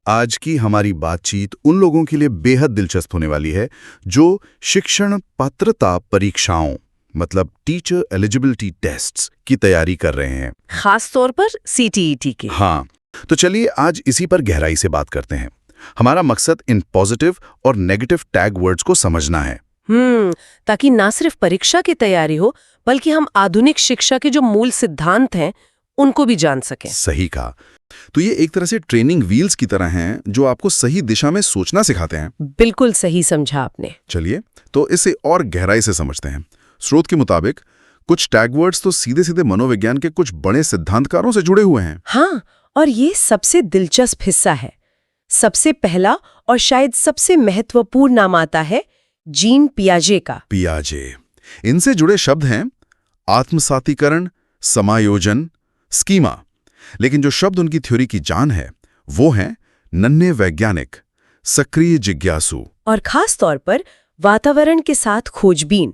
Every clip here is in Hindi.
आज की हमारी बातचीत उन लोगों के लिए बेहद दिलचस्प होने वाली है जो शिक्षण पात्रता परीक्षाओं मतलब टीचर एलिजिबिलिटी टेस्ट्स की तैयारी कर रहे हैं। खास तौर पर सीटीईटी के। हाँ, तो चलिए आज इसी पर गहराई से बात करते हैं। हमारा मकसद इन पॉजिटिव और नेगेटिव टैग वर्ड्स को समझना है। ताकि ना सिर्फ परीक्षा की तैयारी हो बल्कि हम आधुनिक शिक्षा के जो मूल सिद्धांत हैं उनको भी जान सकें। सही कहा। तो ये एक तरह से ट्रेनिंग व्हील्स की तरह हैं जो आपको सही दिशा में सोचना सिखाते हैं। बिल्कुल सही समझा आपने। चलिए तो इसे और गहराई से समझते हैं। स्रोत के मुताबिक कुछ टैग वर्ड्स तो सीधे सीधे मनोविज्ञान के कुछ बड़े सिद्धांतकारों से जुड़े हुए हैं। हाँ, और ये सबसे दिलचस्प हिस्सा है। सबसे पहला और शायद सबसे महत्वपूर्ण नाम आता है जीन पियाजे का। पियाजे। इनसे जुड़े शब्द हैं आत्मसातीकरण, समायोजन, स्कीमा। लेकिन जो शब्द उनकी थ्योरी की जान है वो है नन्हे वैज्ञानिक, सक्रिय जिज्ञासु और खास तौर पर वातावरण के साथ खोजबीन।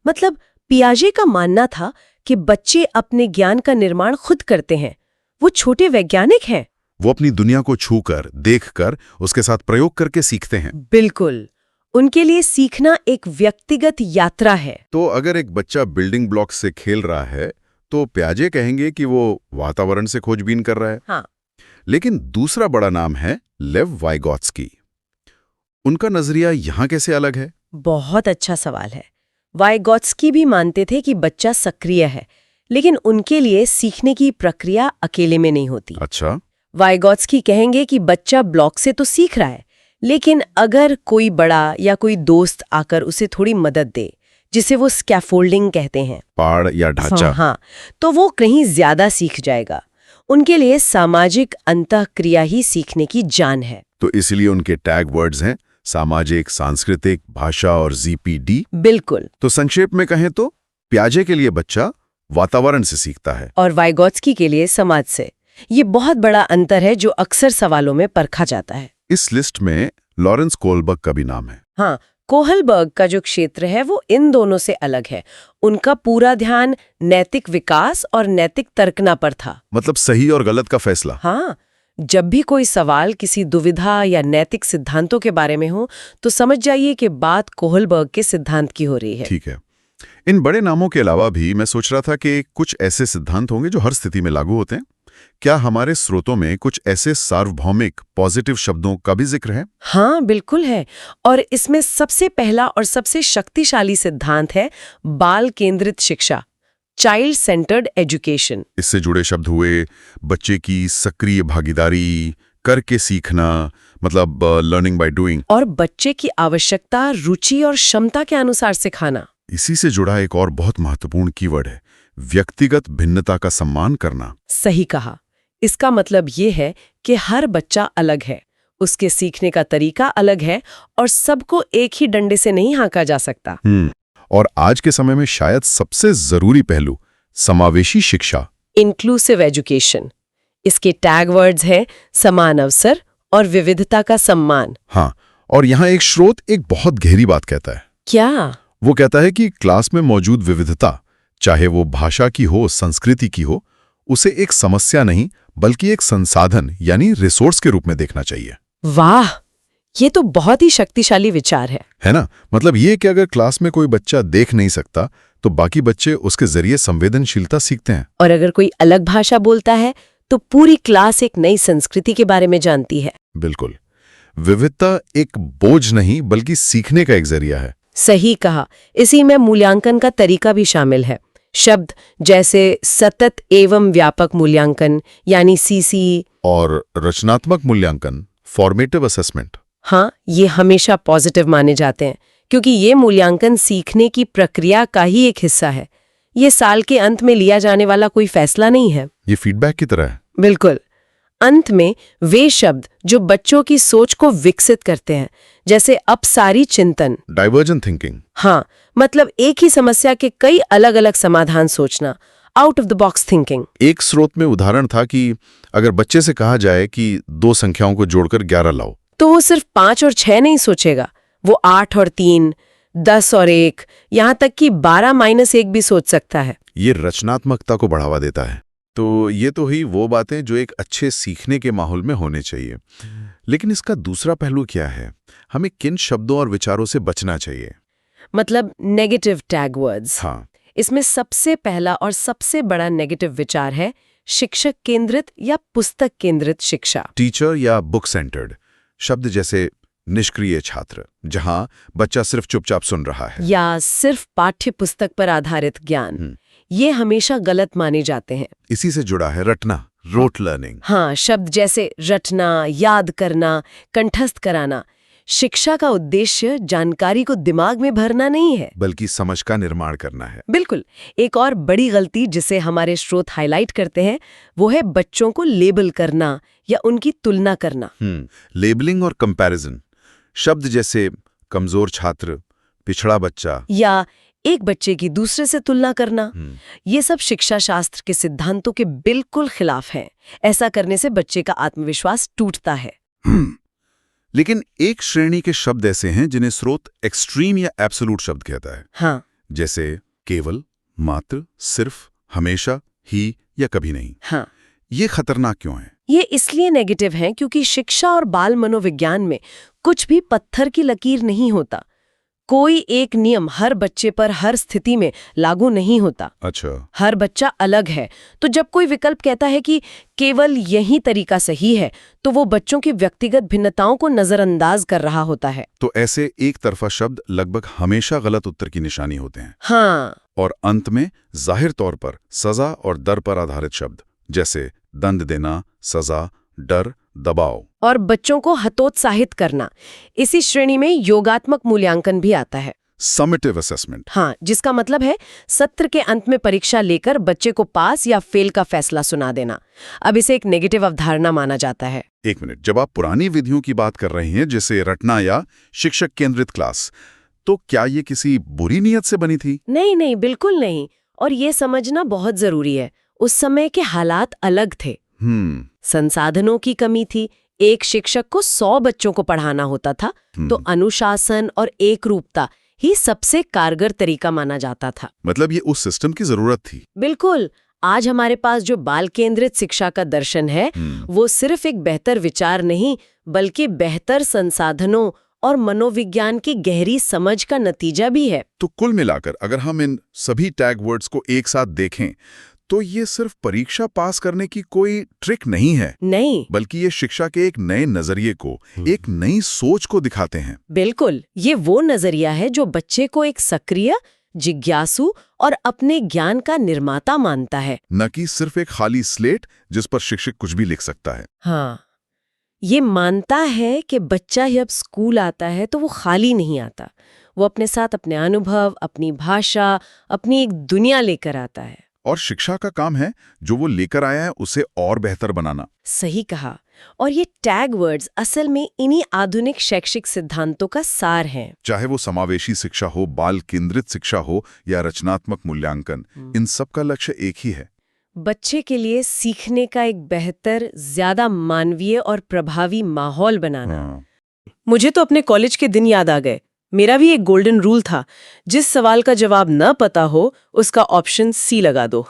मतलब पियाजे का मानना था कि बच्चे अपने ज्ञान का निर्माण खुद करते हैं, वो छोटे वैज्ञानिक हैं। वो अपनी दुनिया को छूकर, देखकर, उसके साथ प्रयोग करके सीखते हैं। बिल्कुल, उनके लिए सीखना एक व्यक्तिगत यात्रा है। तो अगर एक बच्चा बिल्डिंग ब्लॉक्स से खेल रहा है तो पियाजे कहेंगे कि वो वातावरण से खोजबीन कर रहा है। हाँ। लेकिन दूसरा बड़ा नाम है लेव वाइगोत्स्की। उनका नजरिया यहां कैसे अलग है? बहुत अच्छा सवाल है। वाइगोत्स्की भी मानते थे कि बच्चा सक्रिय है, लेकिन उनके लिए सीखने की प्रक्रिया अकेले में नहीं होती। अच्छा। वाइगोत्स्की कहेंगे कि बच्चा ब्लॉक से तो सीख रहा है, लेकिन अगर कोई बड़ा या कोई दोस्त आकर उसे थोड़ी मदद दे, जिसे वो स्कैफोल्डिंग कहते हैं, पाड़ या ढांचा, हाँ, तो वो कहीं ज्यादा सीख जाएगा। उनके लिए सामाजिक अंतःक्रिया ही सीखने की जान है। तो इसलिए उनके टैग वर्ड्स हैं सामाजिक, सांस्कृतिक, भाषा और जीपीडी। बिल्कुल। तो संक्षेप में कहें तो पियाजे के लिए बच्चा वातावरण से सीखता है और वाइगोत्स्की के लिए समाज से। ये बहुत बड़ा अंतर है जो अक्सर सवालों में परखा जाता है। इस लिस्ट में लॉरेंस कोहलबर्ग का भी नाम है। हाँ, कोहलबर्ग का जो क्षेत्र है वो इन दोनों से अलग है। उनका पूरा ध्यान नैतिक विकास और नैतिक तर्कना पर था। मतलब सही और गलत का फैसला। हाँ, जब भी कोई सवाल किसी दुविधा या नैतिक सिद्धांतों के बारे में हो तो समझ जाइए कि बात कोहलबर्ग के सिद्धांत की हो रही है। ठीक है। इन बड़े नामों के अलावा भी मैं सोच रहा था कि कुछ ऐसे सिद्धांत होंगे जो हर स्थिति में लागू होते हैं। क्या हमारे स्रोतों में कुछ ऐसे सार्वभौमिक पॉजिटिव शब्दों का भी जिक्र है? हाँ, बिल्कुल है। और इसमें सबसे पहला और सबसे शक्तिशाली सिद्धांत है बाल केंद्रित शिक्षा, चाइल्ड सेंटर्ड एजुकेशन। इससे जुड़े शब्द हुए बच्चे की सक्रिय भागीदारी, करके सीखना, मतलब लर्निंग बाय डूइंग, और बच्चे की आवश्यकता, रुचि और क्षमता के अनुसार सिखाना। इसी से जुड़ा एक और बहुत महत्वपूर्ण कीवर्ड है व्यक्तिगत भिन्नता का सम्मान करना। सही कहा। इसका मतलब ये है कि हर बच्चा अलग है, उसके सीखने का तरीका अलग है और सबको एक ही डंडे से नहीं हाँका जा सकता। और आज के समय में शायद सबसे जरूरी पहलू समावेशी शिक्षा, इंक्लूसिव एजुकेशन। इसके टैग वर्ड्स हैं समान अवसर और विविधता का सम्मान। हाँ, और यहाँ एक स्रोत एक बहुत गहरी बात कहता है। क्या? वो कहता है कि क्लास में मौजूद विविधता, चाहे वो भाषा की हो, संस्कृति की हो, उसे एक समस्या नहीं बल्कि एक संसाधन यानी रिसोर्स के रूप में देखना चाहिए। वाह, ये तो बहुत ही शक्तिशाली विचार है ना? मतलब ये कि अगर क्लास में कोई बच्चा देख नहीं सकता तो बाकी बच्चे उसके जरिए संवेदनशीलता सीखते हैं। और अगर कोई अलग भाषा बोलता है तो पूरी क्लास एक नई संस्कृति के बारे में जानती है। बिल्कुल। विविधता एक बोझ नहीं बल्कि सीखने का एक जरिया है। सही कहा। इसी में मूल्यांकन का तरीका भी शामिल है। शब्द जैसे सतत एवं व्यापक मूल्यांकन यानी सीसी और रचनात्मक मूल्यांकन, फॉर्मेटिव असेसमेंट। हाँ, ये हमेशा पॉजिटिव माने जाते हैं क्योंकि ये मूल्यांकन सीखने की प्रक्रिया का ही एक हिस्सा है। ये साल के अंत में लिया जाने वाला कोई फैसला नहीं है। ये फीडबैक की तरह है। बिल्कुल। अंत में वे शब्द जो बच्चों की सोच को विकसित करते हैं, जैसे अपसारी चिंतन, डाइवर्जेंट थिंकिंग। हाँ, मतलब एक ही समस्या के कई अलग अलग समाधान सोचना, out of the box thinking. एक स्रोत में उदाहरण था कि अगर बच्चे से कहा जाए कि दो संख्याओं को जोड़कर 11 लाओ, तो वो सिर्फ 5 और 6 नहीं सोचेगा, वो 8 और 3, 10 और 1, यहाँ तक कि 12 - 1 भी सोच सकता है। ये रचनात्मकता को बढ़ावा देता है। तो ये तो ही वो बातें जो एक अच्छे सीखने के माहौल में होने चाहिए। लेकिन इसका दूसरा पहलू क्या है? हमें किन शब्दों और विचारों से बचना चाहिए? मतलब नेगेटिव टैग वर्ड्स। हाँ, इसमें सबसे पहला और सबसे बड़ा नेगेटिव विचार है शिक्षक केंद्रित या पुस्तक केंद्रित शिक्षा। टीचर या बुक सेंटर्ड शब्द जैसे निष्क्रिय छात्र, जहां बच्चा सिर्फ चुपचाप सुन रहा है। या सिर्फ पाठ्य पुस्तक पर आधारित ज्ञान, ये हमेशा गलत माने जाते हैं। इसी से जुड़ा है रटना, रोट लर्निंग। हाँ, शब्द जैसे रटना, याद करना, कंठस्थ कराना। शिक्षा का उद्देश्य जानकारी को दिमाग में भरना नहीं है, बल्कि समझ का निर्माण करना है। बिल्कुल। एक और बड़ी गलती जिसे हमारे स्रोत हाईलाइट करते हैं वो है बच्चों को लेबल करना या उनकी तुलना करना। लेबलिंग और कंपैरिजन शब्द जैसे कमजोर छात्र, पिछड़ा बच्चा या एक बच्चे की दूसरे से तुलना करना, ये सब शिक्षा शास्त्र के सिद्धांतों के बिल्कुल खिलाफ है। ऐसा करने से बच्चे का आत्मविश्वास टूटता है। लेकिन एक श्रेणी के शब्द ऐसे हैं जिन्हें स्रोत एक्सट्रीम या एब्सोल्यूट शब्द कहता है। हाँ, जैसे केवल, मात्र, सिर्फ, हमेशा, ही या कभी नहीं। हाँ, ये खतरनाक क्यों है? ये इसलिए नेगेटिव हैं क्योंकि शिक्षा और बाल मनोविज्ञान में कुछ भी पत्थर की लकीर नहीं होता। कोई एक नियम हर बच्चे पर हर स्थिति में लागू नहीं होता। अच्छा, हर बच्चा अलग है। तो जब कोई विकल्प कहता है कि केवल यही तरीका सही है, तो वो बच्चों की व्यक्तिगत भिन्नताओं को नजरअंदाज कर रहा होता है। तो ऐसे एक तरफा शब्द लगभग हमेशा गलत उत्तर की निशानी होते हैं। हाँ, और अंत में जाहिर तौर पर सजा और डर पर आधारित शब्द जैसे दंड देना, सजा, डर, दबाव और बच्चों को हतोत्साहित करना। इसी श्रेणी में योगात्मक मूल्यांकन भी आता है। Summative assessment. हाँ, जिसका मतलब है सत्र के अंत में परीक्षा लेकर बच्चे को पास या फेल का फैसला सुना देना। अब इसे एक नेगेटिव अवधारणा माना जाता है। एक मिनट, जब आप पुरानी विधियों की बात कर रहे हैं जैसे रटना या शिक्षक केंद्रित क्लास, तो क्या ये किसी बुरी नीयत से बनी थी? नहीं नहीं, बिल्कुल नहीं। और ये समझना बहुत जरूरी है, उस समय के हालात अलग थे। संसाधनों की कमी थी। एक शिक्षक को 100 बच्चों को पढ़ाना होता था, तो अनुशासन और एकरूपता ही सबसे कारगर तरीका माना जाता था। मतलब ये उस सिस्टम की जरूरत थी। बिल्कुल। आज हमारे पास जो बाल केंद्रित शिक्षा का दर्शन है, वो सिर्फ एक बेहतर विचार नहीं, बल्कि बेहतर संसाधनों और मनोविज्ञान की गहरी समझ का नतीजा भी है। तो कुल मिलाकर अगर हम इन सभी टैग वर्ड्स को एक साथ देखें, तो ये सिर्फ परीक्षा पास करने की कोई ट्रिक नहीं है। नहीं, बल्कि ये शिक्षा के एक नए नजरिए को, एक नई सोच को दिखाते हैं। बिल्कुल। ये वो नजरिया है जो बच्चे को एक सक्रिय, जिज्ञासु और अपने ज्ञान का निर्माता मानता है, न कि सिर्फ एक खाली स्लेट जिस पर शिक्षक कुछ भी लिख सकता है। हाँ, ये मानता है कि बच्चा जब स्कूल आता है तो वो खाली नहीं आता। वो अपने साथ अपने अनुभव, अपनी भाषा, अपनी एक दुनिया लेकर आता है। और शिक्षा का काम है जो वो लेकर आया है उसे और बेहतर बनाना। सही कहा। और ये टैग वर्ड्स असल में इन्हीं आधुनिक शैक्षिक सिद्धांतों का सार हैं। चाहे वो समावेशी शिक्षा हो, बाल केंद्रित शिक्षा हो या रचनात्मक मूल्यांकन, इन सब का लक्ष्य एक ही है। बच्चे के लिए सीखने का एक बेहतर, ज्यादा मानवीय और प्रभावी माहौल बनाना। मुझे तो अपने कॉलेज के दिन याद आ गए। मेरा भी एक गोल्डन रूल था, जिस सवाल का जवाब न पता हो उसका ऑप्शन सी लगा दो।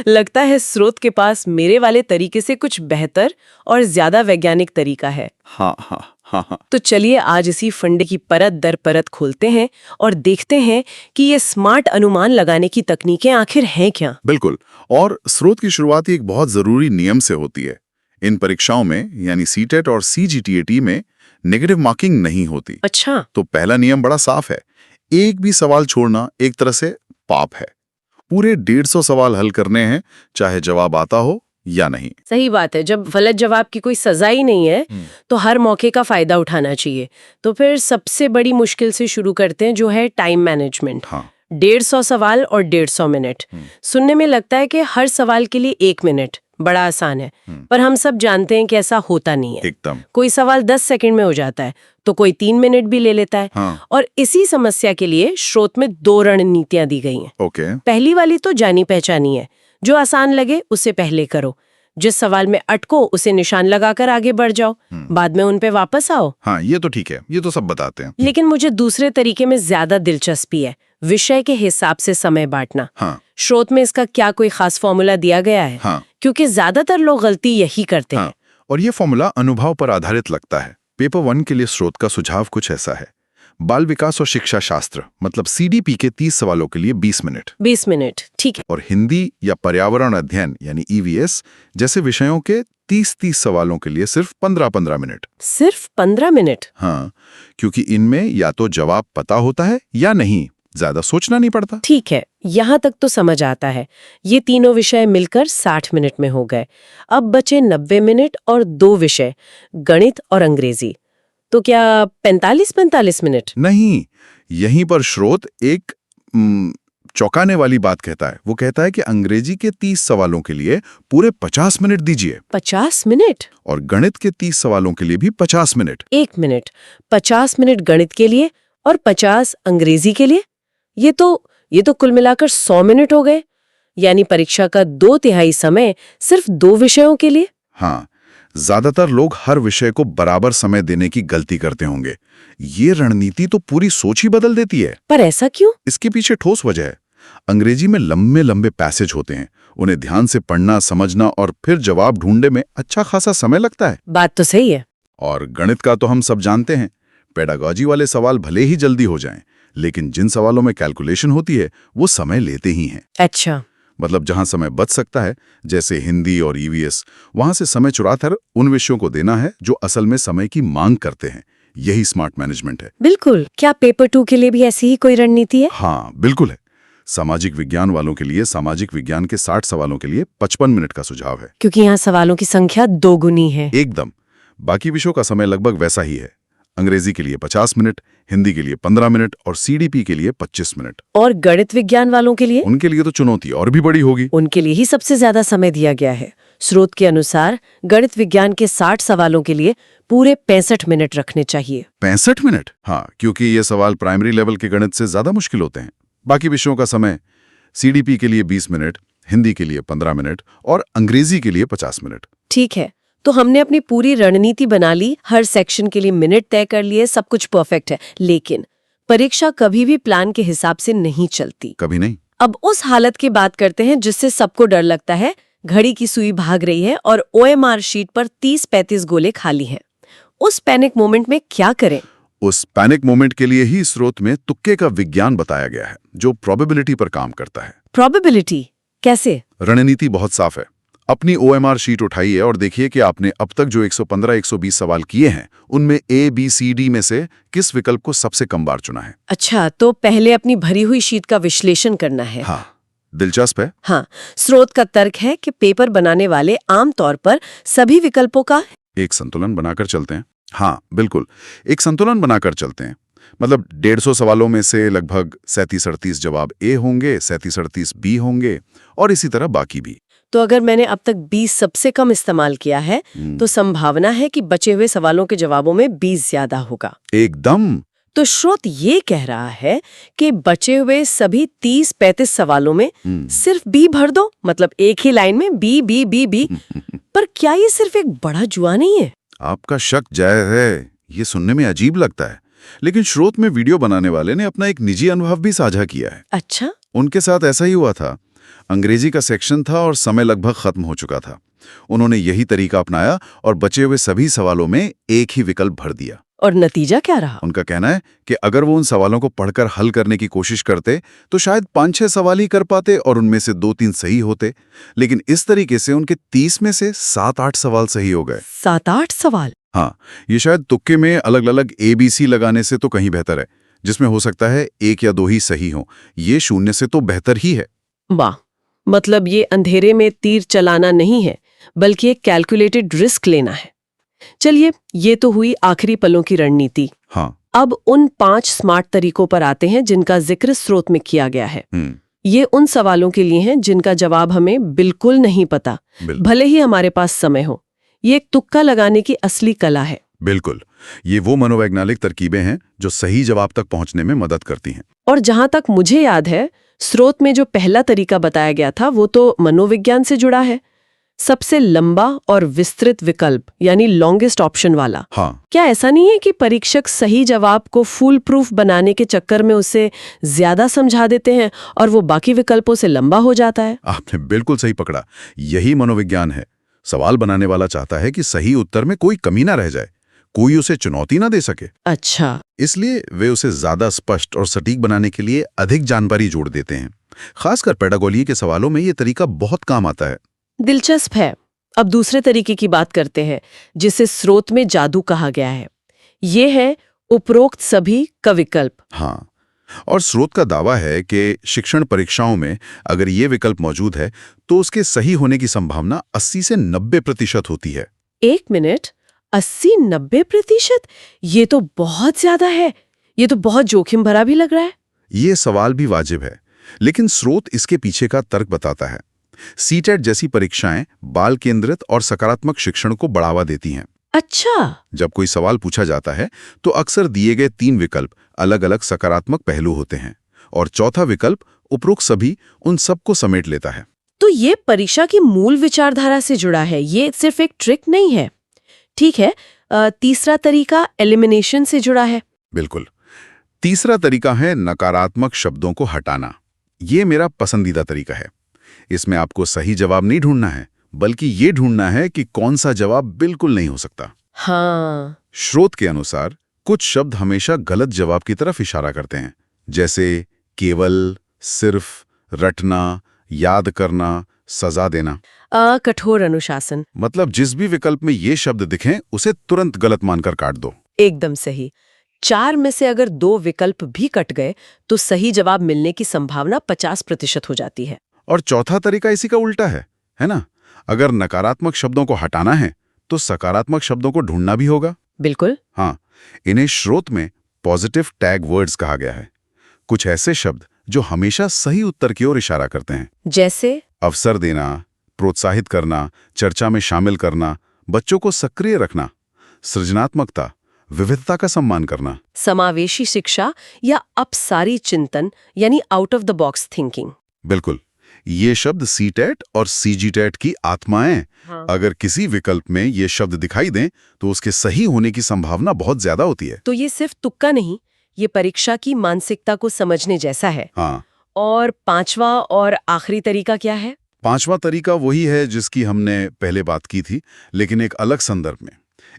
लगता है स्रोत के पास मेरे वाले तरीके से कुछ बेहतर और ज्यादा वैज्ञानिक तरीका है। हाँ। तो चलिए आज इसी फंडे की परत दर परत खोलते हैं और देखते हैं कि ये स्मार्ट अनुमान लगाने की तकनीकें आखिर हैं क्या। बिल्कुल। और स्रोत की शुरुआत एक बहुत जरूरी नियम से होती है। इन परीक्षाओं में यानी सीटेट और सीजीटीएटी में नेगेटिव मार्किंग नहीं होती। अच्छा। तो पहला नियम बड़ा साफ है, एक भी सवाल छोड़ना एक तरह से पाप है। पूरे 150 सवाल हल करने हैं, चाहे जवाब आता हो या नहीं। सही बात है। जब गलत जवाब की कोई सजा ही नहीं है तो हर मौके का फायदा उठाना चाहिए। तो फिर सबसे बड़ी मुश्किल से शुरू करते हैं, जो है टाइम मैनेजमेंट। 150 सवाल और 150 मिनट। सुनने में लगता है कि हर सवाल के लिए 1 मिनट, बड़ा आसान है, पर हम सब जानते हैं कि ऐसा होता नहीं है। एकदम। कोई सवाल 10 सेकंड में हो जाता है तो कोई 3 मिनट भी ले लेता है। और इसी समस्या के लिए स्रोत में 2 रणनीतियां दी गई हैं। पहली वाली तो जानी पहचानी है, जो आसान लगे उसे पहले करो, जिस सवाल में अटको उसे निशान लगाकर आगे बढ़ जाओ, बाद में उन पे वापस आओ। हाँ, ये तो ठीक है, ये तो सब बताते हैं। लेकिन मुझे दूसरे तरीके में ज्यादा दिलचस्पी है, विषय के हिसाब से समय बांटना। स्रोत में इसका क्या कोई खास फॉर्मूला दिया गया है? हाँ। क्योंकि ज्यादातर लोग गलती यही करते हैं। हाँ, और ये फॉर्मूला अनुभव पर आधारित लगता है। पेपर 1 के लिए स्रोत का सुझाव कुछ ऐसा है। बाल विकास और शिक्षा शास्त्र मतलब CDP के 30 सवालों के लिए 20 मिनट। 20 मिनट, ठीक है। और हिंदी या पर्यावरण अध्ययन यानी EVS जैसे विषयों के 30-30 सवालों के लिए सिर्फ 15-15 मिनट। सिर्फ 15 मिनट? हाँ, क्योंकि इनमें या तो जवाब पता होता है या नहीं, ज्यादा सोचना नहीं पड़ता। ठीक है, यहाँ तक तो समझ आता है। ये तीनों विषय मिलकर 60 मिनट में हो गए। अब बचे 90 मिनट और 2 विषय, गणित और अंग्रेजी। तो क्या 45-45 मिनट? नहीं, यहीं पर स्रोत एक चौंकाने वाली बात कहता है। वो कहता है कि अंग्रेजी के 30 सवालों के लिए पूरे 50 मिनट दीजिए। 50 मिनट? और गणित के 30 सवालों के लिए भी 50 मिनट। 1 मिनट, 50 मिनट गणित के लिए और 50 अंग्रेजी के लिए? ये तो कुल मिलाकर 100 मिनट हो गए। यानी परीक्षा का 2/3 समय सिर्फ 2 विषयों के लिए। हाँ, ज्यादातर लोग हर विषय को बराबर समय देने की गलती करते होंगे। ये रणनीति तो पूरी सोच ही बदल देती है। पर ऐसा क्यों? इसके पीछे ठोस वजह है। अंग्रेजी में लंबे लंबे पैसेज होते हैं, उन्हें ध्यान से पढ़ना, समझना और फिर जवाब ढूंढने में अच्छा खासा समय लगता है। बात तो सही है। और गणित का तो हम सब जानते हैं, पेडागॉजी वाले सवाल भले ही जल्दी हो जाएं, लेकिन जिन सवालों में कैलकुलेशन होती है वो समय लेते ही हैं। अच्छा। मतलब जहां समय बच सकता है, जैसे हिंदी और EVS, वहां से समय चुराकर उन विषयों को देना है जो असल में समय की मांग करते हैं। यही स्मार्ट मैनेजमेंट है। बिल्कुल। क्या पेपर 2 के लिए भी ऐसी ही कोई रणनीति है? हाँ, बिल्कुल है। सामाजिक विज्ञान वालों के लिए सामाजिक विज्ञान के 60 सवालों के लिए 55 मिनट का सुझाव है। क्योंकि यहाँ सवालों की संख्या 2 गुनी है। एकदम। बाकी विषयों का समय लगभग वैसा ही है। अंग्रेजी के लिए 50 मिनट, हिंदी के लिए 15 मिनट और CDP के लिए 25 मिनट। और गणित विज्ञान वालों के लिए? उनके लिए तो चुनौती और भी बड़ी होगी। उनके लिए ही सबसे ज्यादा समय दिया गया है। स्रोत के अनुसार गणित विज्ञान के 60 सवालों के लिए पूरे 65 मिनट रखने चाहिए। 65 मिनट? हाँ, क्योंकि ये सवाल प्राइमरी लेवल के गणित से ज्यादा मुश्किल होते हैं। बाकी विषयों का समय CDP के लिए 20 मिनट, हिंदी के लिए 15 मिनट और अंग्रेजी के लिए 50 मिनट। ठीक है, तो हमने अपनी पूरी रणनीति बना ली, हर सेक्शन के लिए मिनट तय कर लिए, सब कुछ परफेक्ट है। लेकिन परीक्षा कभी भी प्लान के हिसाब से नहीं चलती। कभी नहीं। अब उस हालत की बात करते हैं जिससे सबको डर लगता है। घड़ी की सुई भाग रही है और OMR शीट पर 30-35 गोले खाली हैं। उस पैनिक मोमेंट में क्या करें? उस पैनिक मोमेंट के लिए ही स्रोत में तुक्के का विज्ञान बताया गया है, जो प्रोबेबिलिटी पर काम करता है। प्रोबेबिलिटी कैसे? रणनीति बहुत साफ है। अपनी OMR शीट उठाइए और देखिए कि आपने अब तक जो 115-120 सवाल किए हैं, उनमें ABCD में से किस विकल्प को सबसे कम बार चुना है। अच्छा, तो पहले अपनी भरी हुई शीट का विश्लेषण करना है। हाँ, दिलचस्प है। हाँ, स्रोत का तर्क है कि पेपर बनाने वाले आमतौर पर सभी विकल्पों का एक संतुलन बनाकर चलते हैं। हाँ, बिल्कुल, एक संतुलन बनाकर चलते हैं। मतलब 150 सवालों में से लगभग 37-38 जवाब A होंगे, 37-38 B होंगे और इसी तरह बाकी भी। तो अगर मैंने अब तक 20 सबसे कम इस्तेमाल किया है, तो संभावना है कि बचे हुए सवालों के जवाबों में 20 ज्यादा होगा। एकदम। तो स्रोत ये कह रहा है कि बचे हुए सभी 30-35 सवालों में सिर्फ B भर दो, मतलब एक ही लाइन में B B B B। पर क्या ये सिर्फ एक बड़ा जुआ नहीं है? आपका शक जायज है। ये सुनने में अजीब लगता है, लेकिन स्रोत में वीडियो बनाने वाले ने अपना एक निजी अनुभव भी साझा किया है। अच्छा? उनके साथ ऐसा ही हुआ था। अंग्रेजी का सेक्शन था और समय लगभग खत्म हो चुका था। उन्होंने यही तरीका अपनाया और बचे हुए सभी सवालों में एक ही विकल्प भर दिया। और नतीजा क्या रहा? उनका कहना है कि अगर वो उन सवालों को पढ़कर हल करने की कोशिश करते तो शायद 5-6 सवाल ही कर पाते और उनमें से 2-3 सही होते, लेकिन इस तरीके से उनके 30 में से 7-8 सवाल सही हो गए। 7-8 सवाल? हाँ, ये शायद तुक्के में अलग अलग ABC लगाने से तो कहीं बेहतर है, जिसमें हो सकता है 1 या 2 ही सही हो। ये 0 से तो बेहतर ही है। वाह, मतलब ये अंधेरे में तीर चलाना नहीं है, बल्कि एक कैलकुलेटेड रिस्क लेना है। चलिए, ये तो हुई आखिरी पलों की रणनीति। हाँ। अब उन 5 स्मार्ट तरीकों पर आते हैं जिनका जिक्र स्रोत में किया गया है। ये उन सवालों के लिए हैं जिनका जवाब हमें बिल्कुल नहीं पता, भले ही हमारे पास समय हो। ये एक तुक्का लगाने की असली कला है। बिल्कुल, ये वो मनोवैज्ञानिक तरकीबें हैं जो सही जवाब तक पहुंचने में मदद करती हैं। और जहां तक मुझे याद है, स्रोत में जो पहला तरीका बताया गया था वो तो मनोविज्ञान से जुड़ा है। सबसे लंबा और विस्तृत विकल्प यानी लॉन्गेस्ट ऑप्शन वाला। हाँ, क्या ऐसा नहीं है कि परीक्षक सही जवाब को फुल प्रूफ बनाने के चक्कर में उसे ज्यादा समझा देते हैं और वो बाकी विकल्पों से लंबा हो जाता है? आपने बिल्कुल सही पकड़ा। यही मनोविज्ञान है। सवाल बनाने वाला चाहता है कि सही उत्तर में कोई कमी ना रह जाए, कोई उसे चुनौती ना दे सके। अच्छा, इसलिए वे उसे ज्यादा स्पष्ट और सटीक बनाने के लिए अधिक जानकारी जोड़ देते हैं। खासकर पेडागोजी के सवालों में ये तरीका बहुत काम आता है। दिलचस्प है। अब दूसरे तरीके की बात करते हैं, जिसे स्रोत में जादू कहा गया है। ये है उपरोक्त सभी का विकल्प। हाँ, और स्रोत का दावा है कि शिक्षण परीक्षाओं में अगर ये विकल्प मौजूद है तो उसके सही होने की संभावना 80 से 90% होती है। 1 मिनट, 80-90%? ये तो बहुत ज्यादा है। ये तो बहुत जोखिम भरा भी लग रहा है। ये सवाल भी वाजिब है, लेकिन स्रोत इसके पीछे का तर्क बताता है। सीटेट जैसी परीक्षाएं बाल केंद्रित और सकारात्मक शिक्षण को बढ़ावा देती हैं। अच्छा, जब कोई सवाल पूछा जाता है तो अक्सर दिए गए 3 विकल्प अलग अलग सकारात्मक पहलू होते हैं और चौथा विकल्प उपरोक्त सभी उन सबको समेट लेता है। तो ये परीक्षा की मूल विचारधारा से जुड़ा है, ये सिर्फ एक ट्रिक नहीं है। ठीक है, तीसरा तरीका एलिमिनेशन से जुड़ा है। बिल्कुल। तीसरा तरीका है नकारात्मक शब्दों को हटाना। ये मेरा पसंदीदा तरीका है। इसमें आपको सही जवाब नहीं ढूंढना है, बल्कि ये ढूंढना है कि कौन सा जवाब बिल्कुल नहीं हो सकता। हाँ, स्रोत के अनुसार कुछ शब्द हमेशा गलत जवाब की तरफ इशारा करते हैं, जैसे केवल, सिर्फ, रटना, याद करना, सजा देना। कठोर अनुशासन। मतलब जिस भी विकल्प में ये शब्द दिखें उसे तुरंत गलत मानकर काट दो। एकदम सही। 4 में से अगर 2 विकल्प भी कट गए तो सही जवाब मिलने की संभावना 50% हो जाती है। और चौथा तरीका इसी का उल्टा है ना? अगर नकारात्मक शब्दों को हटाना है तो सकारात्मक शब्दों को ढूंढना भी होगा। बिल्कुल। हाँ, इन्हें स्रोत में पॉजिटिव टैग वर्ड्स कहा गया है। कुछ ऐसे शब्द जो हमेशा सही उत्तर की ओर इशारा करते हैं, जैसे अवसर देना, प्रोत्साहित करना, चर्चा में शामिल करना, बच्चों को सक्रिय रखना, सृजनात्मकता, विविधता का सम्मान करना। समावेशी शिक्षा या अपसारी चिंतन यानी out of the box thinking. बिल्कुल, ये शब्द सीटेट और सीजीटेट की आत्माएं। हाँ। अगर किसी विकल्प में ये शब्द दिखाई दें तो उसके सही होने की संभावना बहुत ज्यादा होती है। तो ये सिर्फ तुक्का नहीं, ये परीक्षा की मानसिकता को समझने जैसा है। हाँ, और पांचवा और आखिरी तरीका क्या है? पांचवा तरीका वही है जिसकी हमने पहले बात की थी, लेकिन एक अलग संदर्भ में।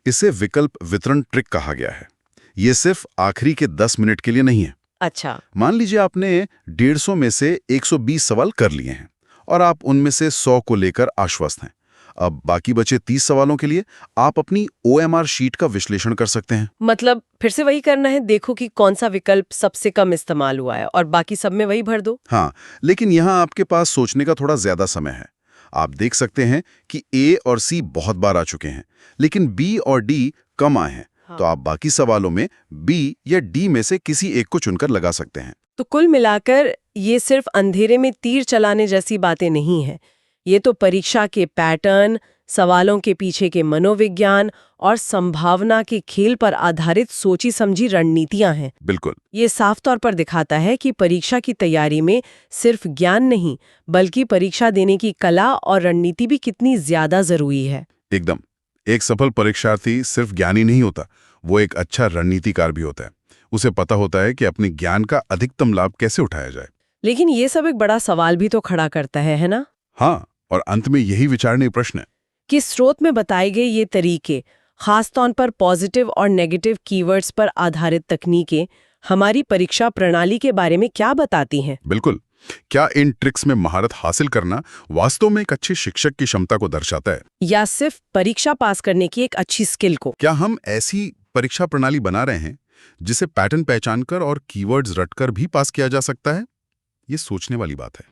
इसे विकल्प वितरण ट्रिक कहा गया है। ये सिर्फ आखिरी के 10 मिनट के लिए नहीं है। अच्छा, मान लीजिए आपने 150 में से 120 सवाल कर लिए हैं और आप उनमें से 100 को लेकर आश्वस्त हैं। अब बाकी बचे 30 सवालों के लिए आप अपनी OMR शीट का विश्लेषण कर सकते हैं। मतलब फिर से वही करना है, देखो कि कौन सा विकल्प सबसे कम इस्तेमाल हुआ है और बाकी सब में वही भर दो। हाँ, लेकिन यहाँ आपके पास सोचने का थोड़ा ज्यादा समय है। आप देख सकते हैं कि A और C बहुत बार आ चुके हैं, लेकिन B और D कम आए हैं। तो आप बाकी सवालों में B या D में से किसी एक को चुनकर लगा सकते हैं। तो कुल मिलाकर ये सिर्फ अंधेरे में तीर चलाने जैसी बातें नहीं है। ये तो परीक्षा के पैटर्न, सवालों के पीछे के मनोविज्ञान और संभावना के खेल पर आधारित सोची समझी रणनीतियां हैं। बिल्कुल। ये साफ तौर पर दिखाता है कि परीक्षा की तैयारी में सिर्फ ज्ञान नहीं, बल्कि परीक्षा देने की कला और रणनीति भी कितनी ज्यादा जरूरी है। एकदम। एक सफल परीक्षार्थी सिर्फ ज्ञानी नहीं होता, वो एक अच्छा रणनीतिकार भी होता है। उसे पता होता है कि अपने ज्ञान का अधिकतम लाभ कैसे उठाया जाए। लेकिन ये सब एक बड़ा सवाल भी तो खड़ा करता है ना? हाँ, और अंत में यही विचारणीय प्रश्न है कि स्रोत में बताए गए ये तरीके, खासतौर पर पॉजिटिव और नेगेटिव कीवर्ड्स पर आधारित तकनीकें, हमारी परीक्षा प्रणाली के बारे में क्या बताती हैं? बिल्कुल। क्या इन ट्रिक्स में महारत हासिल करना वास्तव में एक अच्छे शिक्षक की क्षमता को दर्शाता है, या सिर्फ परीक्षा पास करने की एक अच्छी स्किल को? क्या हम ऐसी परीक्षा प्रणाली बना रहे हैं जिसे पैटर्न पहचानकर और कीवर्ड्स रटकर भी पास किया जा सकता है? ये सोचने वाली बात है।